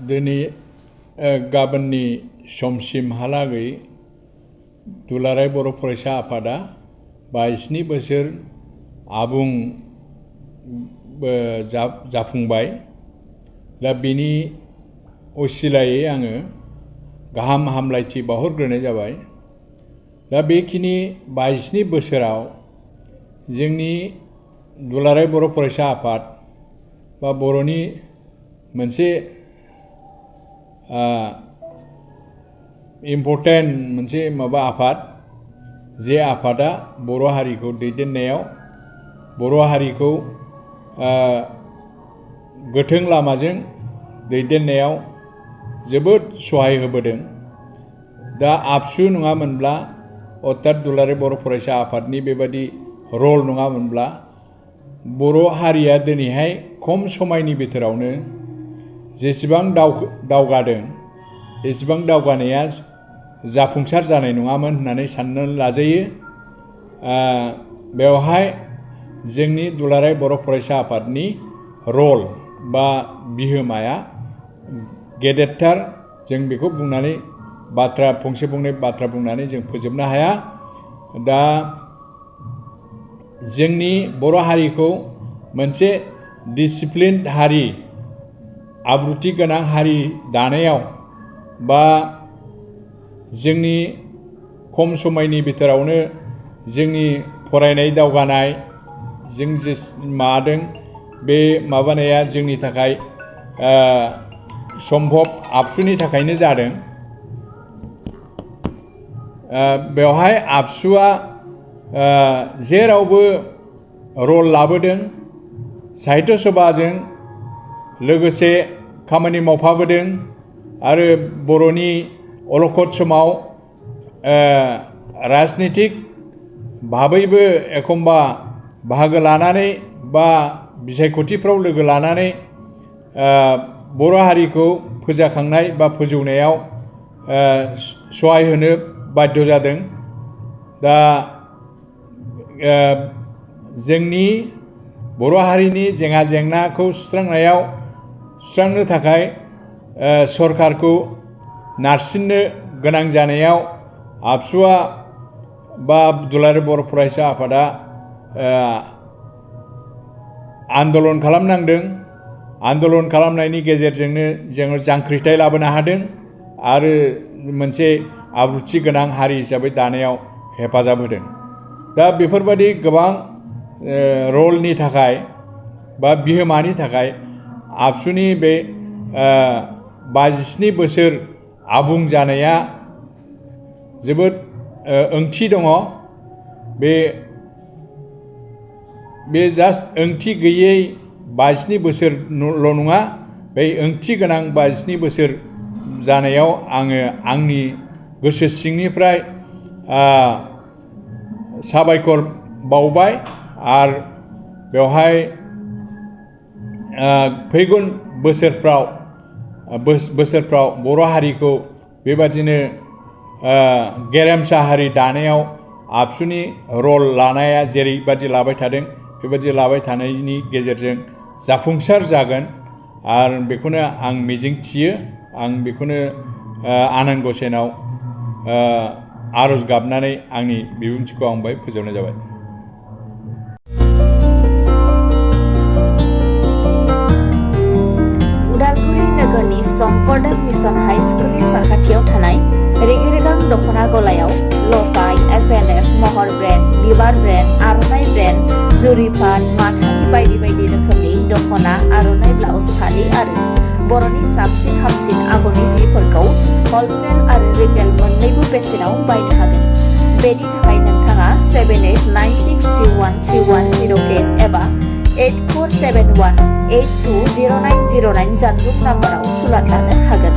दिनै गाबोननि समसिमहालागै दुलाराय बर' फरायसा आफादा 22 बोसोर आबुं जाफुंबाय। दा बेनि असिलायै आङो गाहाम हामलायथि बावहरग्रोनाय जाबाय। दा बेखिनि 22 बोसोराव जोंनि दुलाराय बर' फरायसा आफाद बा बर'नि मोनसे इम्पर्टेन्ट मोनसे आफाद, जे आफादा बर' हारिखौ दैदेननायाव, बर' हारिखौ गोथों लामाजों दैदेननायाव जोबोद सहाय होबोदों। दा आबसु नङामोनब्ला, अर्थात दुलाराय बर' फरायसा आफादनि बेबादि रल नङामोनब्ला, बर' हारिया दिनैहाय खम समायनि बिथोरावनो जेसेबां दावगादों, एसेबां दावगानाया जाफुंसार जानाय नङामोन होननानै साननानै लाजायो। बेवहाय जोंनि दुलाराय बर' फरायसा आफादनि रल बा बिहोमाया गेदेरथार। जों बेखौ बुंनानै फंसे फंनै बाथ्रा बुंनानै जों फोजोबनो हाया। दा जोंनि बर' हारिखौ मोनसे डिसिप्लिन हारि, आब्रुथि गोनां हारि दानायाव, बा जोंनि खम समायनि बिथोरावनो जोंनि फरायनाय दावगानाय, जों जे माबादों बे माबानाया जोंनि थाखाय सम्भब आबसुनि थाखायनो जादों। बेवहाय आबसुआ जेरावबो रल लाबोदों, साहित्य सभाजों लोगोसे खामानि मावफाबोदों आरो बर'नि अलखद समाव राजनितिक भाबैबो एखमबा बाहागो लानानै बा बिसायख'थिफ्राव लोगो लानानै बर' हारिखौ फोजाखांनाय बा फोजौनायाव सहाय होनो बाध्य जादों। दा जोंनि बर' हारिनि जेंना जेंनाखौ सुस्रांनो थाखाय सरकारखौ नारसिननो गोनां जानायाव आबसुआ बा दुलाराय बर' फरायसा आफादा आन्दलन खालामनांदों। आन्दलन खालामनायनि गेजेरजोंनो जोङो जांख्रिथाय लाबोनो हादों आरो मोनसे आब्रुथि गोनां हारि हिसाबै दानायाव हेफाजाब होदों। दा बेफोरबादि गोबां रलनि थाखाय बा बिहोमानि थाखाय आबसुनि बे 22 बोसोर आबुं जानाया जोबोद ओंथि दङ। बे जास्ट ओंथि गैयै 22 बोसोरल' नङा, बे ओंथि गोनां 22 बोसोर जानायाव आङो आंनि गोसो सिंनिफ्राय साबायखर बावबाय। आरो बेवहाय फैगोन बोसोरफ्राव बर' हारिखौ बेबादिनो गेरेमसा हारि दानायाव आबसुनि रल लानाया जेरैबादि लाबाय थादों, बेबादि लाबाय थानायनि गेजेरजों जाफुंसार जागोन। आरो बेखौनो आं मिजिंथियो। आं बेखौनो आनान गसाइनाव आरज गाबनानै आंनि बिबुंथिखौ आं बाहाय फोजोबनाय जाबाय। उदालगुरि नोगोरनि संकरदेब मिशन हाई स्कुलनि साखाथियाव थानाय रेगे-रेगां दख'ना गलायाव लफाय, FNF, महर ब्रेन्ड, बिबार ब्रेन्ड, आर'नाइ ब्रेन्ड, जुरिपाट, माथानि बायदि बायदि रोखोमनि दख'ना, आर'नाइ ब्लाउस, फालि आरो बर'नि साबसिन हामसिन आगरनि जिफोरखौ हलसेल आरो रिटेल मोन्नैबो बेसेनाव बायनो हागोन। बेनि थाखाय नोंथाङा 7896313108 एबा 8471820909 जानबुं नाम्बाराव सुलाद लानो हागोन।